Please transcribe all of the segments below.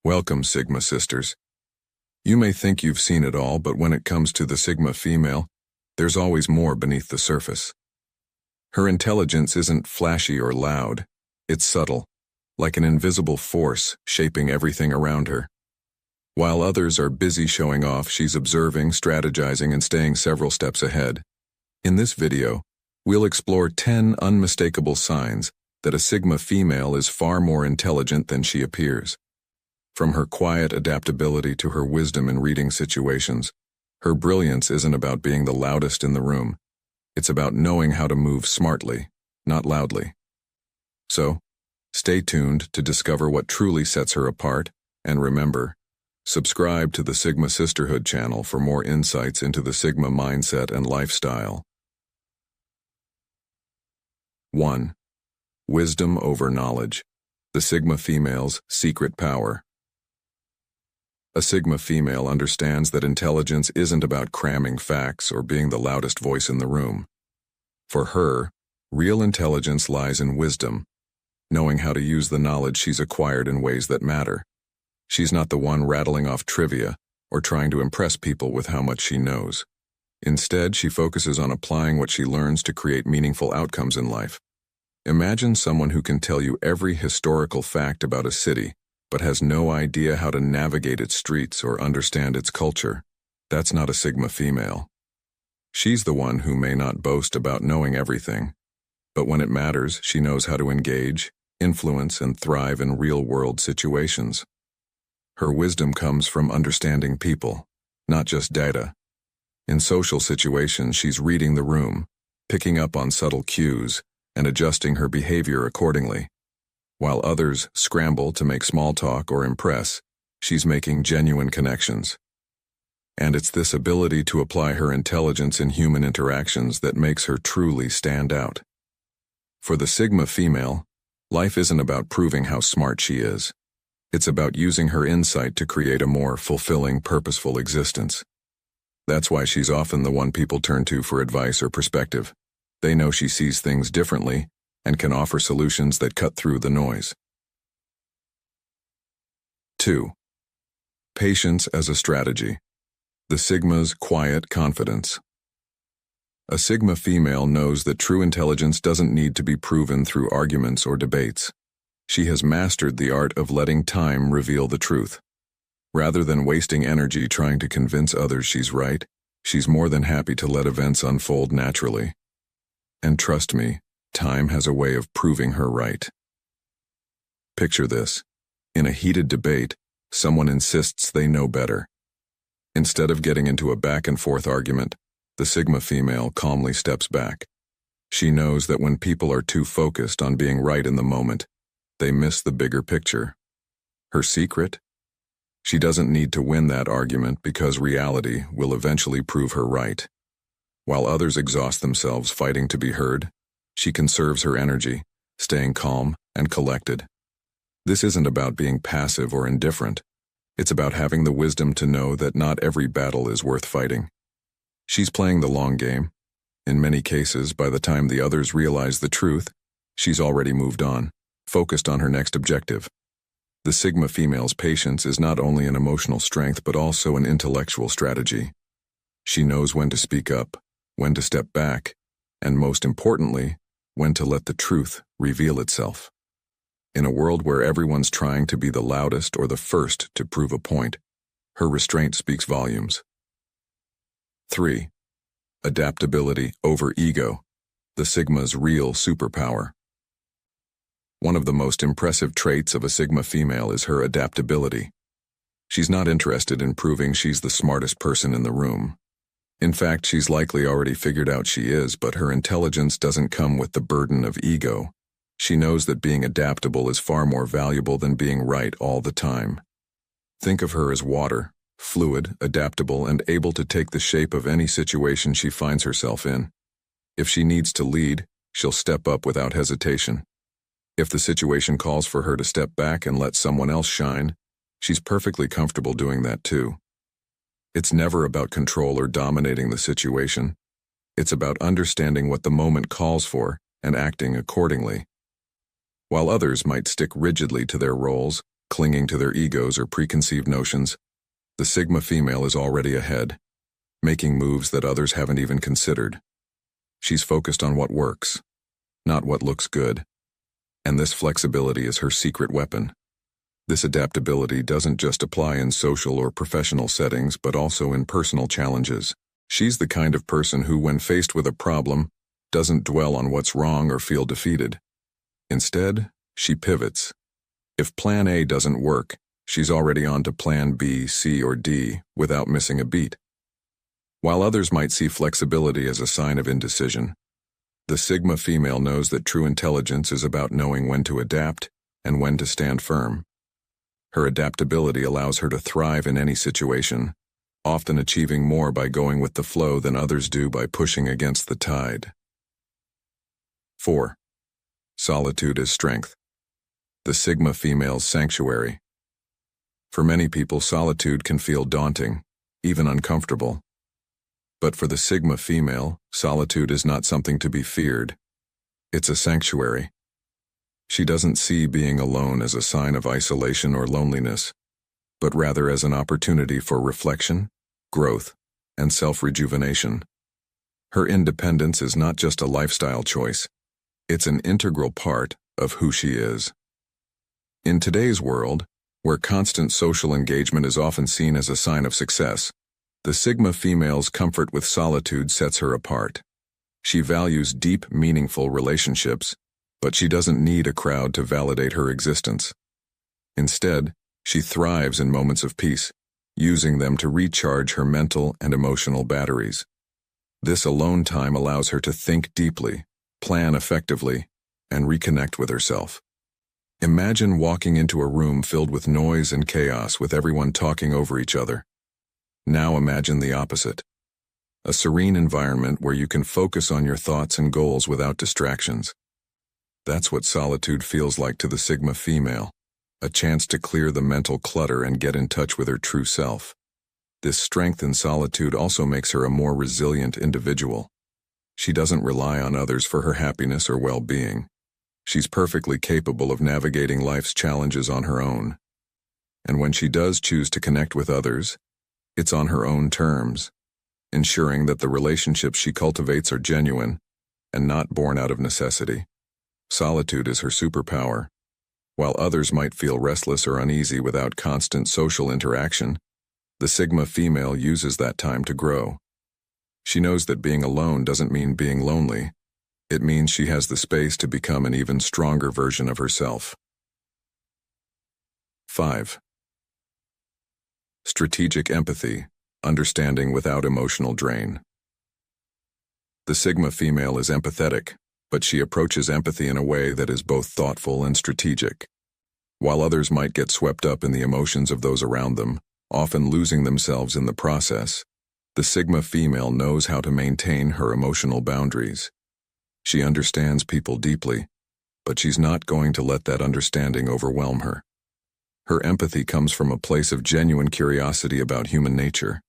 Welcome, Sigma sisters. You may think you've seen it all, but when it comes to the Sigma female, there's always more beneath the surface. Her intelligence isn't flashy or loud. It's subtle, like an invisible force shaping everything around her. While others are busy showing off, she's observing, strategizing, and staying several steps ahead. In this video, we'll explore 10 unmistakable signs that a Sigma female is far more intelligent than she appears. From her quiet adaptability to her wisdom in reading situations, her brilliance isn't about being the loudest in the room. It's about knowing how to move smartly, not loudly. So, stay tuned to discover what truly sets her apart, and remember, subscribe to the Sigma Sisterhood channel for more insights into the Sigma mindset and lifestyle. 1. Wisdom over knowledge. The Sigma female's secret power. A Sigma female understands that intelligence isn't about cramming facts or being the loudest voice in the room. For her, real intelligence lies in wisdom, knowing how to use the knowledge she's acquired in ways that matter. She's not the one rattling off trivia or trying to impress people with how much she knows. Instead, she focuses on applying what she learns to create meaningful outcomes in life. Imagine someone who can tell you every historical fact about a city, but has no idea how to navigate its streets or understand its culture. That's not a Sigma female. She's the one who may not boast about knowing everything, but when it matters, she knows how to engage, influence, and thrive in real-world situations. Her wisdom comes from understanding people, not just data. In social situations, she's reading the room, picking up on subtle cues, and adjusting her behavior accordingly. While others scramble to make small talk or impress, she's making genuine connections. And it's this ability to apply her intelligence in human interactions that makes her truly stand out. For the Sigma female, life isn't about proving how smart she is. It's about using her insight to create a more fulfilling, purposeful existence. That's why she's often the one people turn to for advice or perspective. They know she sees things differently and can offer solutions that cut through the noise. 2. Patience as a strategy. The Sigma's quiet confidence. A Sigma female knows that true intelligence doesn't need to be proven through arguments or debates. She has mastered the art of letting time reveal the truth. Rather than wasting energy trying to convince others she's right, she's more than happy to let events unfold naturally. And trust me, time has a way of proving her right. Picture this. In a heated debate, someone insists they know better. Instead of getting into a back-and-forth argument, the Sigma female calmly steps back. She knows that when people are too focused on being right in the moment, they miss the bigger picture. Her secret? She doesn't need to win that argument because reality will eventually prove her right. While others exhaust themselves fighting to be heard, she conserves her energy, staying calm and collected. This isn't about being passive or indifferent. It's about having the wisdom to know that not every battle is worth fighting. She's playing the long game. In many cases, by the time the others realize the truth, she's already moved on, focused on her next objective. The Sigma female's patience is not only an emotional strength but also an intellectual strategy. She knows when to speak up, when to step back, and most importantly, when to let the truth reveal itself. In a world where everyone's trying to be the loudest or the first to prove a point, her restraint speaks volumes. 3. Adaptability over ego. The Sigma's real superpower. One of the most impressive traits of a Sigma female is her adaptability. She's not interested in proving she's the smartest person in the room. In fact, she's likely already figured out she is, but her intelligence doesn't come with the burden of ego. She knows that being adaptable is far more valuable than being right all the time. Think of her as water, fluid, adaptable, and able to take the shape of any situation she finds herself in. If she needs to lead, she'll step up without hesitation. If the situation calls for her to step back and let someone else shine, she's perfectly comfortable doing that too. It's never about control or dominating the situation. It's about understanding what the moment calls for and acting accordingly. While others might stick rigidly to their roles, clinging to their egos or preconceived notions, the Sigma female is already ahead, making moves that others haven't even considered. She's focused on what works, not what looks good. And this flexibility is her secret weapon. This adaptability doesn't just apply in social or professional settings, but also in personal challenges. She's the kind of person who, when faced with a problem, doesn't dwell on what's wrong or feel defeated. Instead, she pivots. If plan A doesn't work, she's already on to plan B, C, or D without missing a beat. While others might see flexibility as a sign of indecision, the Sigma female knows that true intelligence is about knowing when to adapt and when to stand firm. Her adaptability allows her to thrive in any situation, often achieving more by going with the flow than others do by pushing against the tide. 4. Solitude is strength. The Sigma female's sanctuary. For many people, solitude can feel daunting, even uncomfortable. But for the Sigma female, solitude is not something to be feared. It's a sanctuary. She doesn't see being alone as a sign of isolation or loneliness, but rather as an opportunity for reflection, growth, and self-rejuvenation. Her independence is not just a lifestyle choice. It's an integral part of who she is. In today's world, where constant social engagement is often seen as a sign of success, the Sigma female's comfort with solitude sets her apart. She values deep, meaningful relationships, but she doesn't need a crowd to validate her existence. Instead, she thrives in moments of peace, using them to recharge her mental and emotional batteries. This alone time allows her to think deeply, plan effectively, and reconnect with herself. Imagine walking into a room filled with noise and chaos, with everyone talking over each other. Now imagine the opposite. A serene environment where you can focus on your thoughts and goals without distractions. That's what solitude feels like to the Sigma female, a chance to clear the mental clutter and get in touch with her true self. This strength in solitude also makes her a more resilient individual. She doesn't rely on others for her happiness or well-being. She's perfectly capable of navigating life's challenges on her own. And when she does choose to connect with others, it's on her own terms, ensuring that the relationships she cultivates are genuine and not born out of necessity. Solitude is her superpower. While others might feel restless or uneasy without constant social interaction, the Sigma female uses that time to grow. She knows that being alone doesn't mean being lonely. It means she has the space to become an even stronger version of herself. 5. Strategic empathy, understanding without emotional drain. The Sigma female is empathetic, but she approaches empathy in a way that is both thoughtful and strategic. While others might get swept up in the emotions of those around them, often losing themselves in the process, the Sigma female knows how to maintain her emotional boundaries. She understands people deeply, but she's not going to let that understanding overwhelm her. Her empathy comes from a place of genuine curiosity about human nature.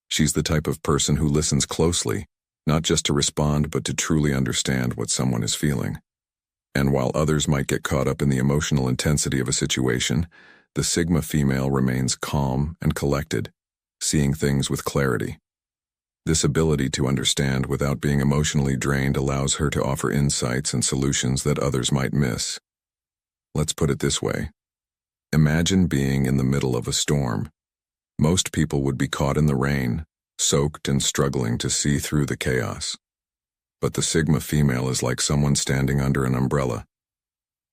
She's the type of person who listens closely, not just to respond, but to truly understand what someone is feeling. And while others might get caught up in the emotional intensity of a situation, the Sigma female remains calm and collected, seeing things with clarity. This ability to understand without being emotionally drained allows her to offer insights and solutions that others might miss. Let's put it this way. Imagine being in the middle of a storm. Most people would be caught in the rain, soaked and struggling to see through the chaos. But the Sigma female is like someone standing under an umbrella.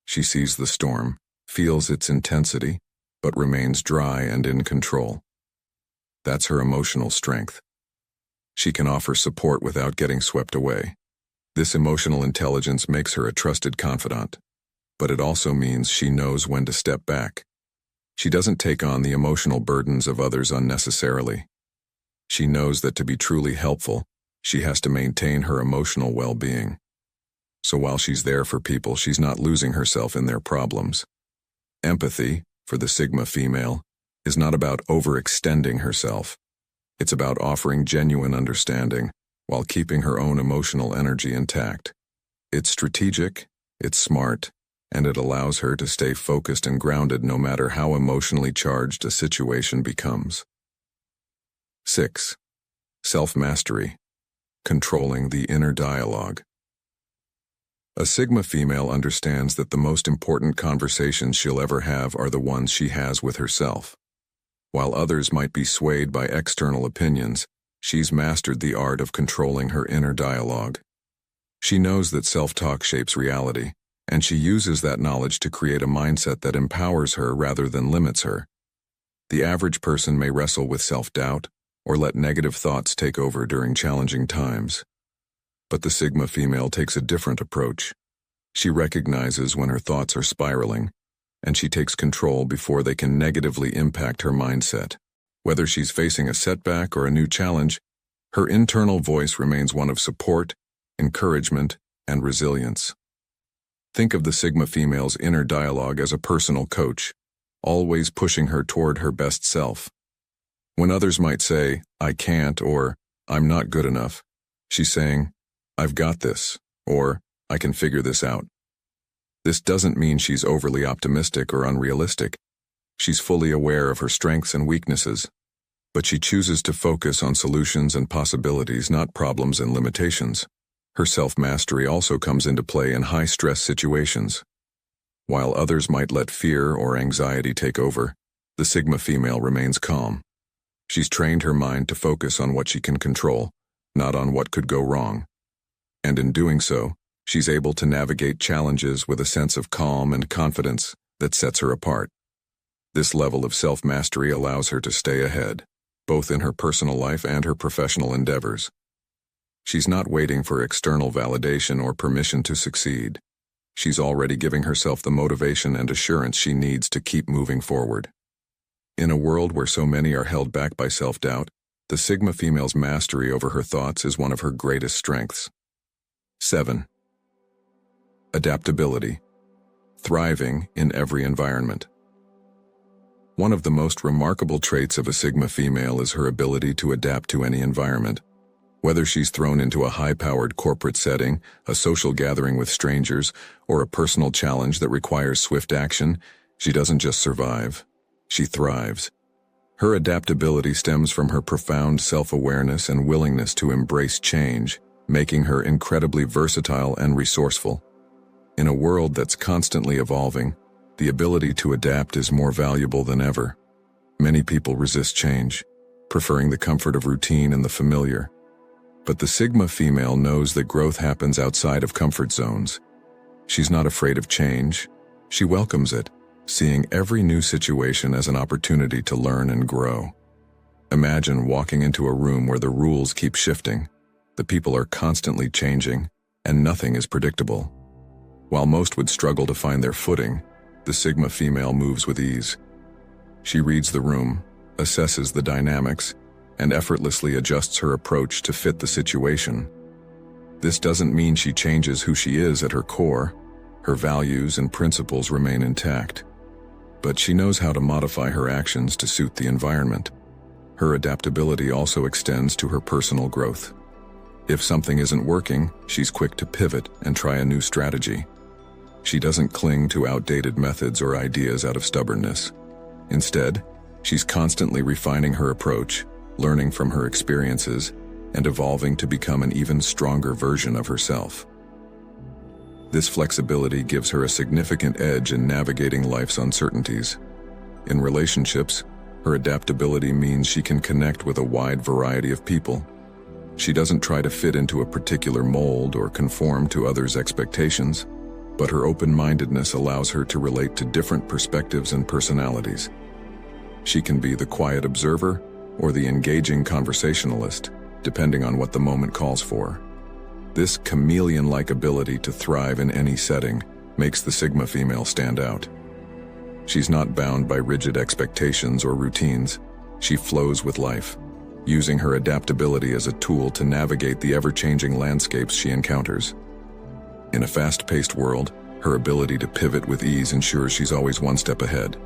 She sees the storm, feels its intensity, but remains dry and in control. That's her emotional strength. She can offer support without getting swept away. This emotional intelligence makes her a trusted confidant, but it also means she knows when to step back. She doesn't take on the emotional burdens of others unnecessarily. She knows that to be truly helpful, she has to maintain her emotional well-being. So while she's there for people, she's not losing herself in their problems. Empathy, for the Sigma female, is not about overextending herself. It's about offering genuine understanding while keeping her own emotional energy intact. It's strategic, it's smart, and it allows her to stay focused and grounded no matter how emotionally charged a situation becomes. 6. Self-mastery, controlling the inner dialogue. A Sigma female understands that the most important conversations she'll ever have are the ones she has with herself. While others might be swayed by external opinions, she's mastered the art of controlling her inner dialogue. She knows that self-talk shapes reality, and she uses that knowledge to create a mindset that empowers her rather than limits her. The average person may wrestle with self-doubt or let negative thoughts take over during challenging times. But the Sigma female takes a different approach. She recognizes when her thoughts are spiraling, and she takes control before they can negatively impact her mindset. Whether she's facing a setback or a new challenge, her internal voice remains one of support, encouragement, and resilience. Think of the Sigma female's inner dialogue as a personal coach, always pushing her toward her best self. When others might say, "I can't," or "I'm not good enough," she's saying, "I've got this," or "I can figure this out." This doesn't mean she's overly optimistic or unrealistic. She's fully aware of her strengths and weaknesses, but she chooses to focus on solutions and possibilities, not problems and limitations. Her self-mastery also comes into play in high-stress situations. While others might let fear or anxiety take over, the Sigma female remains calm. She's trained her mind to focus on what she can control, not on what could go wrong. And in doing so, she's able to navigate challenges with a sense of calm and confidence that sets her apart. This level of self-mastery allows her to stay ahead, both in her personal life and her professional endeavors. She's not waiting for external validation or permission to succeed. She's already giving herself the motivation and assurance she needs to keep moving forward. In a world where so many are held back by self-doubt, the Sigma female's mastery over her thoughts is one of her greatest strengths. 7. Adaptability, thriving in every environment. One of the most remarkable traits of a Sigma female is her ability to adapt to any environment. Whether she's thrown into a high-powered corporate setting, a social gathering with strangers, or a personal challenge that requires swift action, she doesn't just survive, she thrives. Her adaptability stems from her profound self-awareness and willingness to embrace change, making her incredibly versatile and resourceful. In a world that's constantly evolving, the ability to adapt is more valuable than ever. Many people resist change, preferring the comfort of routine and the familiar. But the Sigma female knows that growth happens outside of comfort zones. She's not afraid of change. She welcomes it, seeing every new situation as an opportunity to learn and grow. Imagine walking into a room where the rules keep shifting, the people are constantly changing, and nothing is predictable. While most would struggle to find their footing, the Sigma female moves with ease. She reads the room, assesses the dynamics, and effortlessly adjusts her approach to fit the situation. This doesn't mean she changes who she is at her core. Her values and principles remain intact. But she knows how to modify her actions to suit the environment. Her adaptability also extends to her personal growth. If something isn't working, she's quick to pivot and try a new strategy. She doesn't cling to outdated methods or ideas out of stubbornness. Instead, she's constantly refining her approach, learning from her experiences, and evolving to become an even stronger version of herself. This flexibility gives her a significant edge in navigating life's uncertainties. In relationships, her adaptability means she can connect with a wide variety of people. She doesn't try to fit into a particular mold or conform to others' expectations, but her open-mindedness allows her to relate to different perspectives and personalities. She can be the quiet observer or the engaging conversationalist, depending on what the moment calls for. This chameleon-like ability to thrive in any setting makes the Sigma female stand out. She's not bound by rigid expectations or routines. She flows with life, using her adaptability as a tool to navigate the ever-changing landscapes she encounters. In a fast-paced world, her ability to pivot with ease ensures she's always one step ahead.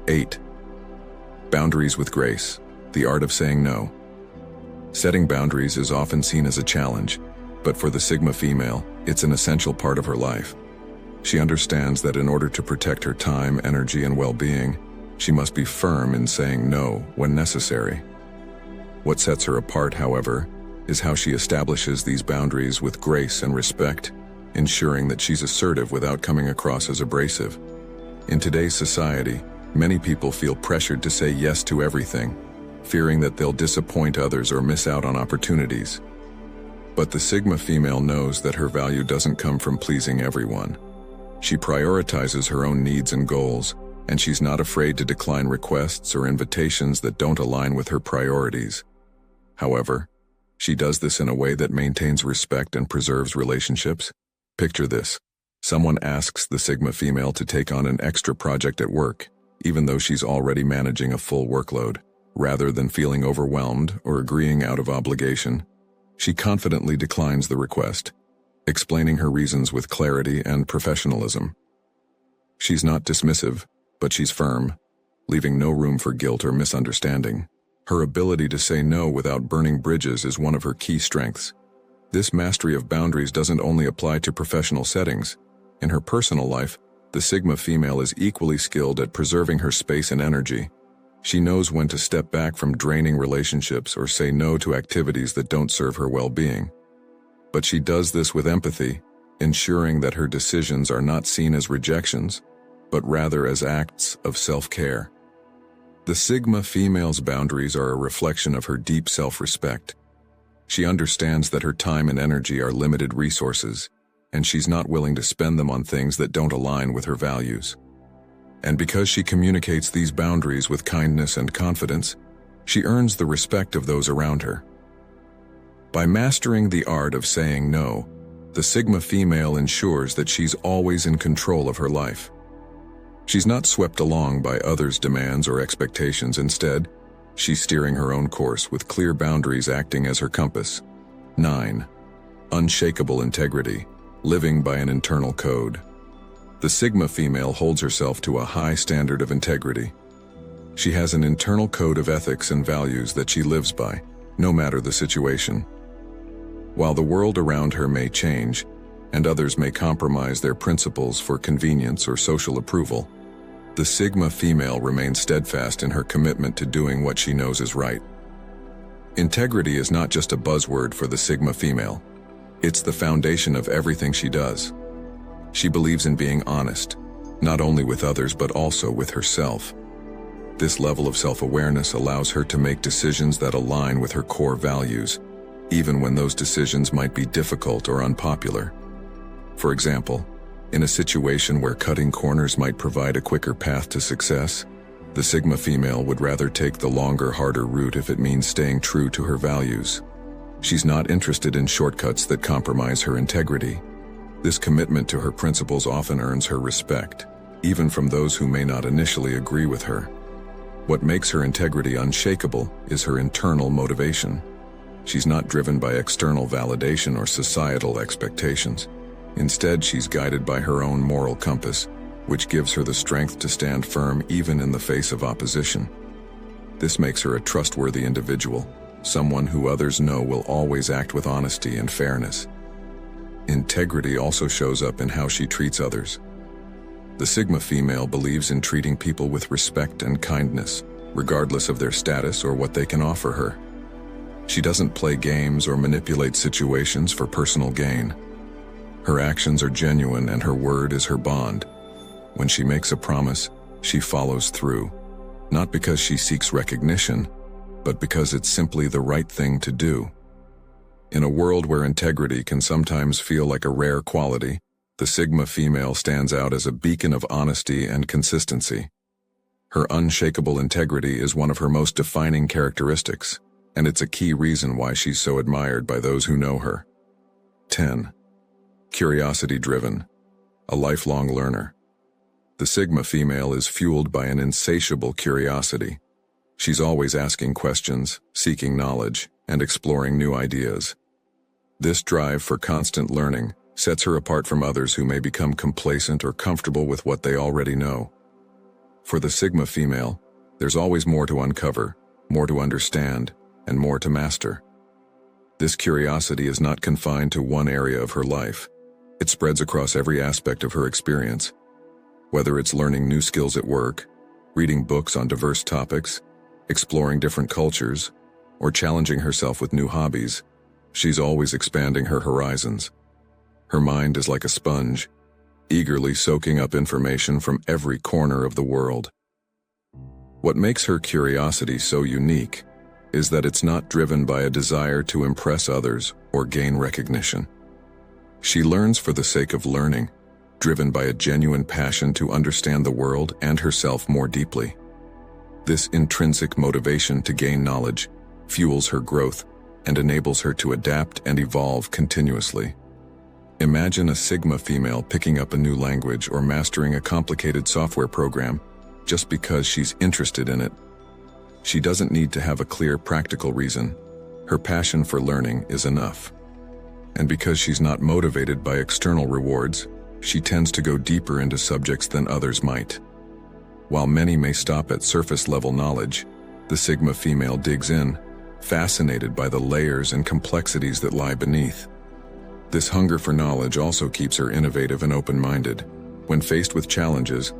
8. Boundaries with grace, the art of saying no. Setting boundaries is often seen as a challenge, but for the Sigma female, it's an essential part of her life. She understands that in order to protect her time, energy, and well-being, she must be firm in saying no when necessary. What sets her apart, however, is how she establishes these boundaries with grace and respect, ensuring that she's assertive without coming across as abrasive. In today's society, many people feel pressured to say yes to everything, fearing that they'll disappoint others or miss out on opportunities. But the Sigma female knows that her value doesn't come from pleasing everyone. She prioritizes her own needs and goals, and she's not afraid to decline requests or invitations that don't align with her priorities. However, she does this in a way that maintains respect and preserves relationships. Picture this. Someone asks the Sigma female to take on an extra project at work, even though she's already managing a full workload. Rather than feeling overwhelmed or agreeing out of obligation, she confidently declines the request, explaining her reasons with clarity and professionalism. She's not dismissive, but she's firm, leaving no room for guilt or misunderstanding. Her ability to say no without burning bridges is one of her key strengths. This mastery of boundaries doesn't only apply to professional settings. In her personal life, the Sigma female is equally skilled at preserving her space and energy. She knows when to step back from draining relationships or say no to activities that don't serve her well-being. But she does this with empathy, ensuring that her decisions are not seen as rejections, but rather as acts of self-care. The Sigma female's boundaries are a reflection of her deep self-respect. She understands that her time and energy are limited resources, and she's not willing to spend them on things that don't align with her values. And because she communicates these boundaries with kindness and confidence, she earns the respect of those around her. By mastering the art of saying no, the Sigma female ensures that she's always in control of her life. She's not swept along by others' demands or expectations. Instead, she's steering her own course with clear boundaries acting as her compass. 9. Unshakable integrity, living by an internal code. The Sigma female holds herself to a high standard of integrity. She has an internal code of ethics and values that she lives by, no matter the situation. While the world around her may change, and others may compromise their principles for convenience or social approval, the Sigma female remains steadfast in her commitment to doing what she knows is right. Integrity is not just a buzzword for the Sigma female. It's the foundation of everything she does. She believes in being honest, not only with others but also with herself. This level of self-awareness allows her to make decisions that align with her core values, even when those decisions might be difficult or unpopular. For example, in a situation where cutting corners might provide a quicker path to success, the Sigma female would rather take the longer, harder route if it means staying true to her values. She's not interested in shortcuts that compromise her integrity. This commitment to her principles often earns her respect, even from those who may not initially agree with her. What makes her integrity unshakable is her internal motivation. She's not driven by external validation or societal expectations. Instead, she's guided by her own moral compass, which gives her the strength to stand firm even in the face of opposition. This makes her a trustworthy individual, someone who others know will always act with honesty and fairness. Integrity also shows up in how she treats others. The Sigma female believes in treating people with respect and kindness, regardless of their status or what they can offer her. She doesn't play games or manipulate situations for personal gain. Her actions are genuine and her word is her bond. When she makes a promise, she follows through, not because she seeks recognition, but because it's simply the right thing to do. In a world where integrity can sometimes feel like a rare quality, the Sigma female stands out as a beacon of honesty and consistency. Her unshakable integrity is one of her most defining characteristics, and it's a key reason why she's so admired by those who know her. 10. Curiosity-driven, a lifelong learner. The Sigma female is fueled by an insatiable curiosity. She's always asking questions, seeking knowledge, and exploring new ideas. This drive for constant learning sets her apart from others who may become complacent or comfortable with what they already know. For the Sigma female, there's always more to uncover, more to understand, and more to master. This curiosity is not confined to one area of her life. It spreads across every aspect of her experience. Whether it's learning new skills at work, reading books on diverse topics, exploring different cultures, or challenging herself with new hobbies, she's always expanding her horizons. Her mind is like a sponge, eagerly soaking up information from every corner of the world. What makes her curiosity so unique is that it's not driven by a desire to impress others or gain recognition. She learns for the sake of learning, driven by a genuine passion to understand the world and herself more deeply. This intrinsic motivation to gain knowledge fuels her growth and enables her to adapt and evolve continuously. Imagine a Sigma female picking up a new language or mastering a complicated software program just because she's interested in it. She doesn't need to have a clear practical reason. Her passion for learning is enough. And because she's not motivated by external rewards, she tends to go deeper into subjects than others might. While many may stop at surface-level knowledge, the Sigma female digs in, fascinated by the layers and complexities that lie beneath. This hunger for knowledge also keeps her innovative and open-minded. When faced with challenges,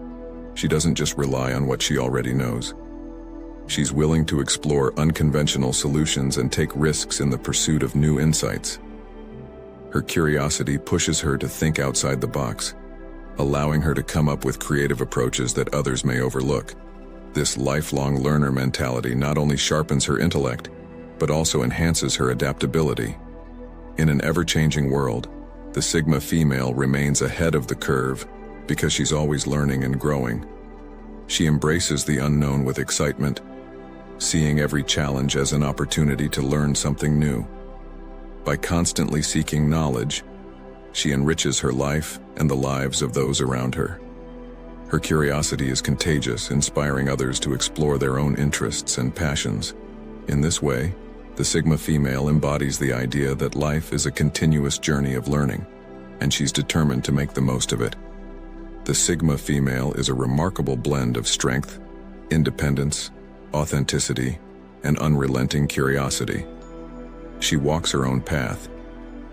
she doesn't just rely on what she already knows. She's willing to explore unconventional solutions and take risks in the pursuit of new insights. Her curiosity pushes her to think outside the box, allowing her to come up with creative approaches that others may overlook. This lifelong learner mentality not only sharpens her intellect, but also enhances her adaptability. In an ever-changing world, the Sigma female remains ahead of the curve because she's always learning and growing. She embraces the unknown with excitement, seeing every challenge as an opportunity to learn something new. By constantly seeking knowledge, she enriches her life and the lives of those around her. Her curiosity is contagious, inspiring others to explore their own interests and passions. In this way, the Sigma female embodies the idea that life is a continuous journey of learning, and she's determined to make the most of it. The Sigma female is a remarkable blend of strength, independence, authenticity, and unrelenting curiosity. She walks her own path,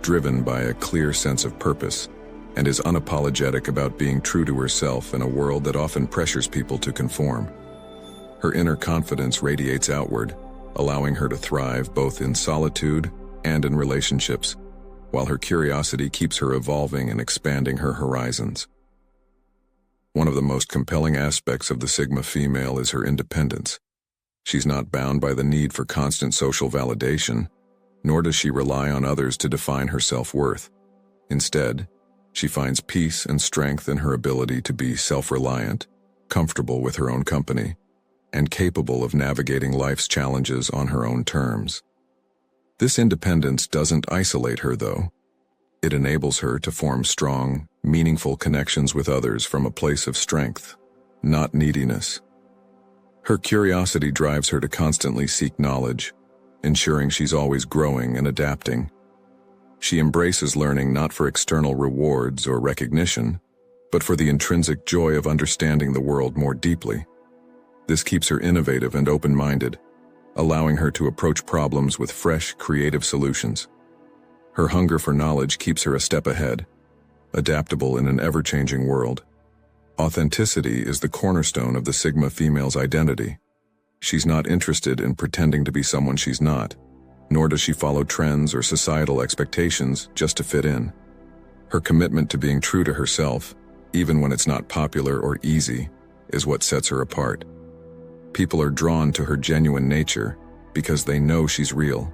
driven by a clear sense of purpose, and is unapologetic about being true to herself in a world that often pressures people to conform. Her inner confidence radiates outward, allowing her to thrive both in solitude and in relationships, while her curiosity keeps her evolving and expanding her horizons. One of the most compelling aspects of the Sigma female is her independence. She's not bound by the need for constant social validation, nor does she rely on others to define her self-worth. Instead, she finds peace and strength in her ability to be self-reliant, comfortable with her own company, and capable of navigating life's challenges on her own terms. This independence doesn't isolate her, though. It enables her to form strong, meaningful connections with others from a place of strength, not neediness. Her curiosity drives her to constantly seek knowledge, ensuring she's always growing and adapting. She embraces learning not for external rewards or recognition, but for the intrinsic joy of understanding the world more deeply. This keeps her innovative and open-minded, allowing her to approach problems with fresh, creative solutions. Her hunger for knowledge keeps her a step ahead, adaptable in an ever-changing world. Authenticity is the cornerstone of the Sigma female's identity. She's not interested in pretending to be someone she's not, nor does she follow trends or societal expectations just to fit in. Her commitment to being true to herself, even when it's not popular or easy, is what sets her apart. People are drawn to her genuine nature because they know she's real.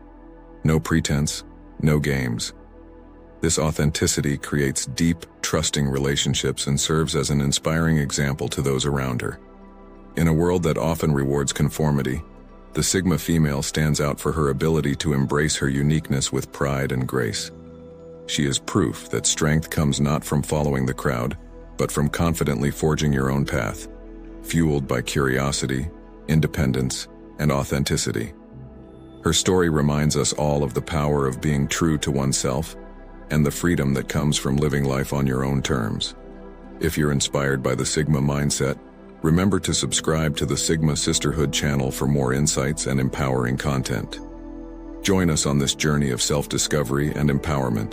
No pretense, no games. This authenticity creates deep, trusting relationships and serves as an inspiring example to those around her. In a world that often rewards conformity, the Sigma female stands out for her ability to embrace her uniqueness with pride and grace. She is proof that strength comes not from following the crowd, but from confidently forging your own path, fueled by curiosity, independence, and authenticity. Her story reminds us all of the power of being true to oneself and the freedom that comes from living life on your own terms. If you're inspired by the Sigma mindset, remember to subscribe to the Sigma Sisterhood channel for more insights and empowering content. Join us on this journey of self-discovery and empowerment.